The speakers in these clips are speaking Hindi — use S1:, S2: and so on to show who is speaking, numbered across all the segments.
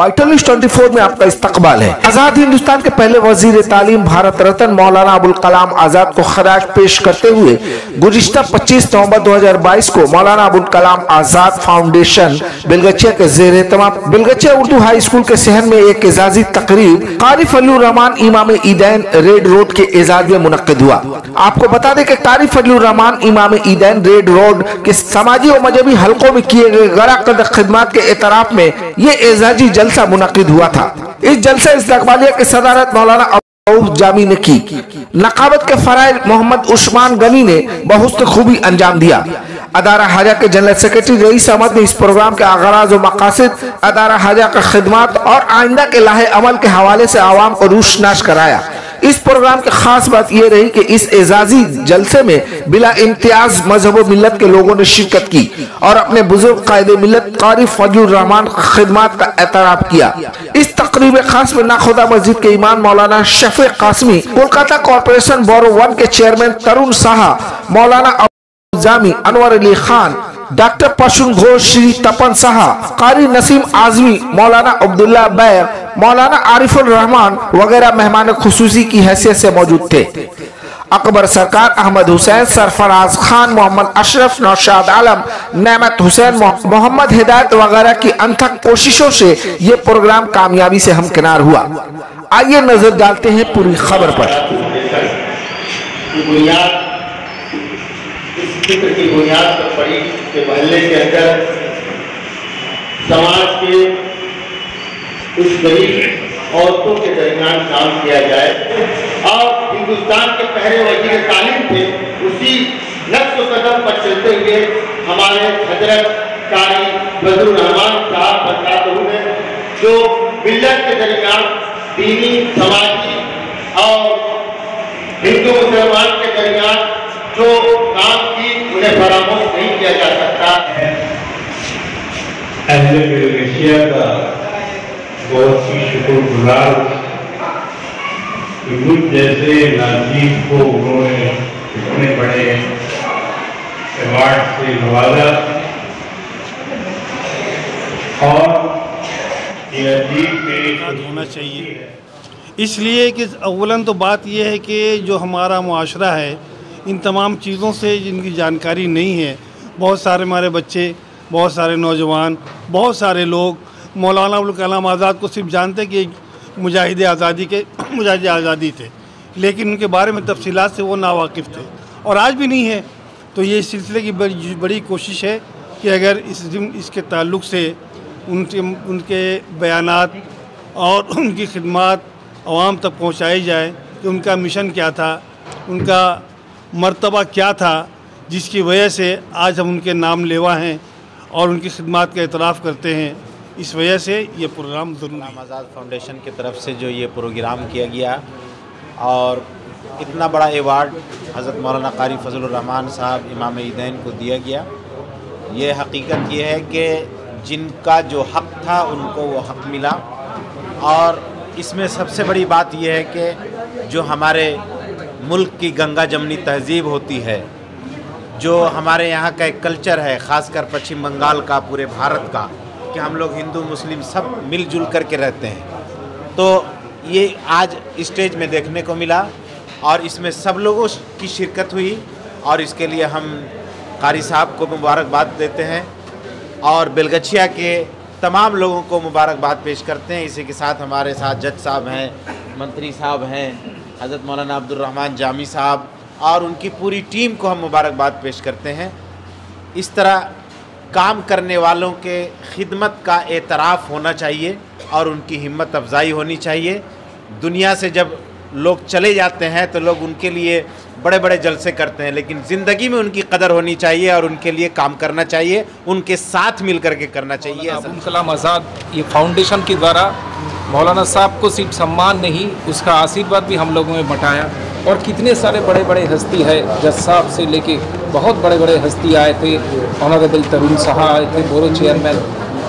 S1: वाइटल न्यूज़ 24 में आपका इस्तकबाल है। आजाद हिंदुस्तान के पहले वजीर तालीम भारत रत्न मौलाना अबुल कलाम आजाद को खराज पेश करते हुए गुज़िश्ता 25 नवंबर 2022 को मौलाना अबुल कलाम आजाद फाउंडेशन बेलगछिया के ज़ेर एहतमाम बेलगछिया उर्दू हाई स्कूल के सहन में एक एजाजी तकरीब कारी फजलुर रहमान इमाम ईदैन रेड रोड के एजाज में मुनक्किद हुआ। आपको बता दें कि कारी फजलुर रहमान इमाम ईदैन रेड रोड के समाजी और मजहबी हलकों में किए गए गरा कदर खिदमत के एतराफ में ये एजाजी जलसा मुनक्किद हुआ था। इस जलसा इस्तकबालिया की सदारत मौलाना जामी ने की। नकाबत के फराइज मोहम्मद उस्मान गनी ने बहुत खूबी अंजाम दिया। अदारा हाजा के जनरल सेक्रेटरी रईस अहमद ने इस प्रोग्राम के आगाज और मकासद, अदारा हाजा का खिदमत और आइंदा के लाहे अमल के हवाले से आवाम को रोशनास कराया। इस प्रोग्राम की खास बात यह रही कि इस एजाजी जलसे में बिला इम्तियाज मजहब व मिल्लत के लोगों ने शिरकत की और अपने बुजुर्ग कायदे मिल्लत कारी फजलुर रहमान खिदमत का एतराफ किया। इस तकरीब खास में नाखुदा मस्जिद के इमाम मौलाना शफीक कासमी, कोलकाता कॉर्पोरेशन बोरो 1 के चेयरमैन तरुण साहा, मौलाना जामी अनवर अली खान, डॉक्टर पशुन घोष, श्री तपन साहा, कारी नसीम आजमी, मौलाना अब्दुल्ला बैग, मौलाना आरिफुल रहमान वगैरह मेहमान खुसूसी की हैसियत से मौजूद थे। अकबर सरकार, अहमद हुसैन, सरफराज खान, मोहम्मद अशरफ, नौशाद आलम, नेमत हुसैन, मोहम्मद हिदायत वगैरह की अनथक कोशिशों से ये प्रोग्राम कामयाबी से हमकिनार हुआ। आइए नजर डालते हैं पूरी खबर पर।
S2: फिक्र की बुनियाद पर पड़ी कि मोहल्ले के अंदर समाज के उस गरीब औरतों के दरमियान काम किया जाए और हिंदुस्तान के पहले वजीर तालीम थे, उसी नक्श कदम पर चलते हुए हमारे हजरत कारी फजलुर रहमान साहब बरकातहू ने जो मिल्लत के दरमियान दीनी, समाजी और हिंदू मुसलमान के दरमियान जो काम की उन्हें फरामोश नहीं किया जा सकता है।
S3: अहले बेलगछिया का बहुत ही शुक्रगुजार कि मुझ जैसे नाजीब को उन्होंने इतने बड़े अवार्ड से नवाजा और ये अजीब
S4: होना चाहिए। इसलिए कि अव्वलन तो बात यह है कि जो हमारा मुआशरा है इन तमाम चीज़ों से जिनकी जानकारी नहीं है, बहुत सारे हमारे बच्चे, बहुत सारे नौजवान, बहुत सारे लोग मौलाना अबुल कलाम आज़ाद को सिर्फ जानते कि मुजाहिद आज़ादी थे, लेकिन उनके बारे में तफसीलात से वो नावाकिफ़ थे और आज भी नहीं है। तो ये इस सिलसिले की बड़ी कोशिश है कि अगर इसके ताल्लुक़ से उनके बयानात और उनकी खिदमत आवाम तक पहुँचाई जाए कि उनका मिशन क्या था, उनका मर्तबा क्या था, जिसकी वजह से आज हम उनके नाम लेवा हैं और उनकी खिदमत का एतराफ़ करते हैं। इस वजह से ये प्रोग्राम ज़रूरी है।
S5: आज़ाद फाउंडेशन की तरफ से जो ये प्रोग्राम किया गया और इतना बड़ा एवार्ड हज़रत मौलाना कारी फजलुर रहमान साहब इमाम ईदैन को दिया गया, ये हकीकत ये है कि जिनका जो हक़ था उनको वो हक़ मिला। और इसमें सबसे बड़ी बात यह है कि जो हमारे मुल्क की गंगा जमनी तहज़ीब होती है, जो हमारे यहाँ का एक कल्चर है, ख़ासकर पश्चिम बंगाल का, पूरे भारत का, कि हम लोग हिंदू मुस्लिम सब मिलजुल कर के रहते हैं, तो ये आज स्टेज में देखने को मिला और इसमें सब लोगों की शिरकत हुई और इसके लिए हम कारी साहब को मुबारकबाद देते हैं और बेलगछिया के तमाम लोगों को मुबारकबाद पेश करते हैं। इसी के साथ हमारे साथ जज साहब हैं, मंत्री साहब हैं, हज़रत मौलाना अब्दुल रहमान जामी साहब और उनकी पूरी टीम को हम मुबारकबाद पेश करते हैं। इस तरह काम करने वालों के खिदमत का एतराफ़ होना चाहिए और उनकी हिम्मत अफजाई होनी चाहिए। दुनिया से जब लोग चले जाते हैं तो लोग उनके लिए बड़े बड़े जलसे करते हैं, लेकिन ज़िंदगी में उनकी कदर होनी चाहिए और उनके लिए काम करना चाहिए, उनके साथ मिल कर के करना चाहिए।
S6: अबुल कलाम आज़ाद ये फाउंडेशन के द्वारा मौलाना साहब को सिर्फ सम्मान नहीं, उसका आशीर्वाद भी हम लोगों में बंटाया और कितने सारे बड़े बड़े हस्ती है, जज साहब से लेके बहुत बड़े बड़े हस्ती आए थे। ऑनरेबल तरुण साहा आए थे, बोरो चेयरमैन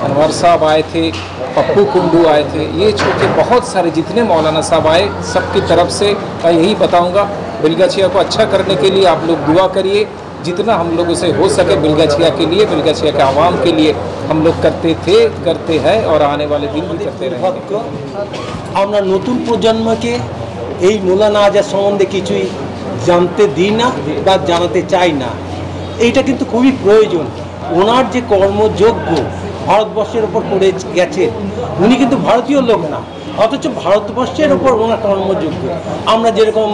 S6: अनवर साहब आए थे, पप्पू कुंडू आए थे, ये छोटे बहुत सारे जितने मौलाना साहब आए, सबकी तरफ से मैं यही बताऊंगा, बेलगछिया को अच्छा करने के लिए आप लोग दुआ करिए जितना हम लोगों से हो सके बिलगाछिया के लिए, बिलगाछिया के आवाम के लिए हम लोग करते थे, करते हैं और आने वाले दिन भी करते रहेंगे।
S7: আমরা নতুন প্রজন্মকে এই মৌলানা আজাদ সম্বন্ধে কিছুই জানতে দিই না বা জানাতে চাই না। এইটা কিন্তু খুবই প্রয়োজন। ওনার যে কর্মযোগ্য ভারতবর্ষের ওপর করে গেছে, উনি কিন্তু ভারতীয় লোক না, অথচ ভারতবর্ষের ওপর ওনার কর্মযোগ্য। আমরা যেরকম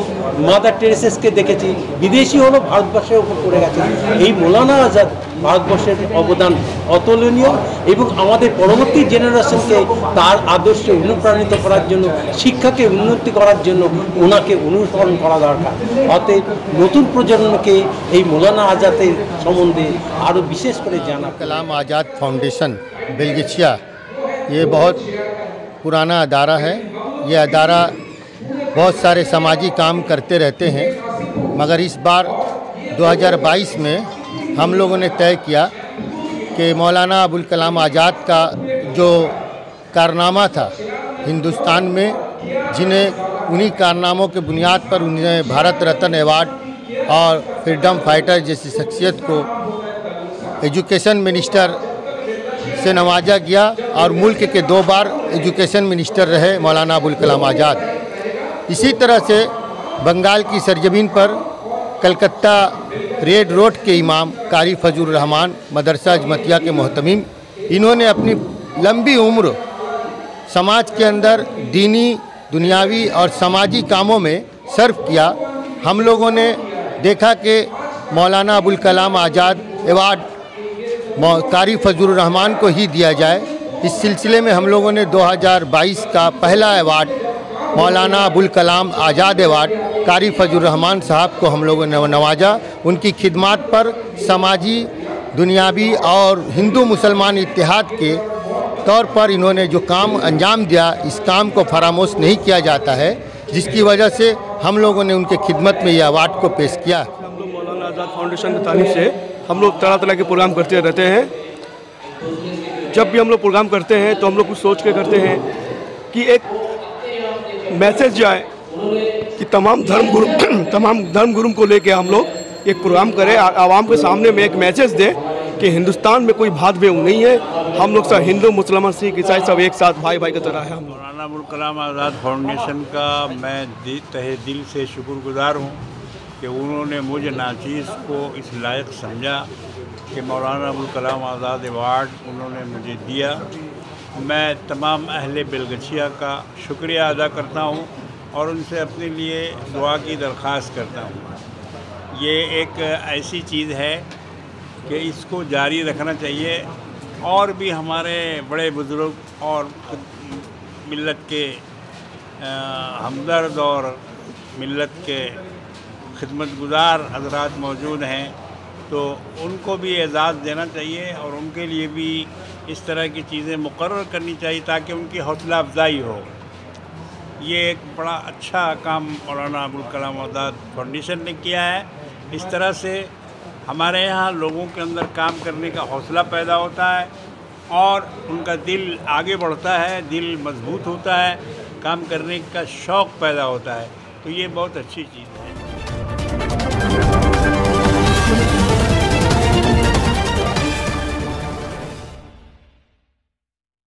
S7: মাদার টেরেসাকে দেখেছি, বিদেশি হলো ভারতবর্ষের ওপর করে গেছে। এই মৌলানা আজাদ ভারতবর্ষের অবদান অতুলনীয় এবং আমাদের পরবর্তী জেনারেশনকে তার আদর্শে অনুপ্রাণিত করার জন্য, শিক্ষাকে উন্নতি করার জন্য ওনাকে অনুসরণ করা দরকার। অতএব নতুন প্রজন্মকে এই মৌলানা আজাদের সম্বন্ধে আরও বিশেষ করে জানা।
S8: कलाम आज़ाद फाउंडेशन बेलगछिया ये बहुत पुराना अदारा है। ये अदारा बहुत सारे समाजी काम करते रहते हैं, मगर इस बार 2022 में हम लोगों ने तय किया कि मौलाना अबुल कलाम आज़ाद का जो कारनामा था हिंदुस्तान में, जिन्हें उन्हीं कारनामों के बुनियाद पर उन्हें भारत रत्न अवार्ड और फ्रीडम फाइटर जैसी शख्सियत को एजुकेशन मिनिस्टर से नवाजा गया और मुल्क के 2 बार एजुकेशन मिनिस्टर रहे मौलाना अबुल कलाम आज़ाद। इसी तरह से बंगाल की सरजमीन पर कलकत्ता रेड रोड के इमाम कारी फजलुर रहमान मदरसा अजमतिया के मोहतमीम, इन्होंने अपनी लंबी उम्र समाज के अंदर दीनी, दुनियावी और समाजी कामों में सर्व किया। हम लोगों ने देखा कि मौलाना अबुल कलाम आज़ाद अवार्ड कारी फजलुर रहमान को ही दिया जाए। इस सिलसिले में हम लोगों ने 2022 का पहला अवार्ड मौलाना अबुल कलाम आज़ाद अवार्ड कारी फजलुर रहमान साहब को हम लोगों ने नवाजा। उनकी खिदमत पर समाजी, दुनियावी और हिंदू मुसलमान इत्तेहाद के तौर पर इन्होंने जो काम अंजाम दिया, इस काम को फरामोश नहीं किया जाता है, जिसकी वजह से हम लोगों ने उनके खिदमत में ये अवार्ड को पेश किया।
S9: हम लोग मौलाना आज़ाद फाउंडेशन की तारीफ से हम लोग तरह तरह के प्रोग्राम करते रहते हैं। जब भी हम लोग प्रोग्राम करते हैं तो हम लोग कुछ सोच के करते हैं कि एक मैसेज जाए कि तमाम धर्म गुरु को लेके हम लोग एक प्रोग्राम करें, आवाम के सामने में एक मैसेज दें कि हिंदुस्तान में कोई भेदभाव नहीं है, हम लोग सब हिंदू, मुसलमान, सिख, ईसाई सब एक साथ भाई भाई की तरह है। हम
S3: मौलाना अबुल कलाम आज़ाद फाउंडेशन का मैं तहे दिल से शुक्रगुजार हूँ कि उन्होंने मुझे नाचीज़ को इस लायक समझा कि मौलाना अबुल कलाम आज़ाद अवार्ड उन्होंने मुझे दिया। मैं तमाम अहले बेलगछिया का शुक्रिया अदा करता हूँ और उनसे अपने लिए दुआ की दरख्वास्त करता हूँ। ये एक ऐसी चीज़ है कि इसको जारी रखना चाहिए और भी हमारे बड़े बुज़ुर्ग और मिल्लत के हमदर्द और मिल्लत के खिदमतगुजार हज़रात मौजूद हैं, तो उनको भी एजाज़ देना चाहिए और उनके लिए भी इस तरह की चीज़ें मुकर्रर करनी चाहिए ताकि उनकी हौसला अफजाई हो। ये एक बड़ा अच्छा काम मौलाना अबुल कलाम आज़ाद फाउंडेशन ने किया है। इस तरह से हमारे यहाँ लोगों के अंदर काम करने का हौसला पैदा होता है और उनका दिल आगे बढ़ता है, दिल मजबूत होता है, काम करने का शौक़ पैदा होता है। तो ये बहुत अच्छी चीज़ है।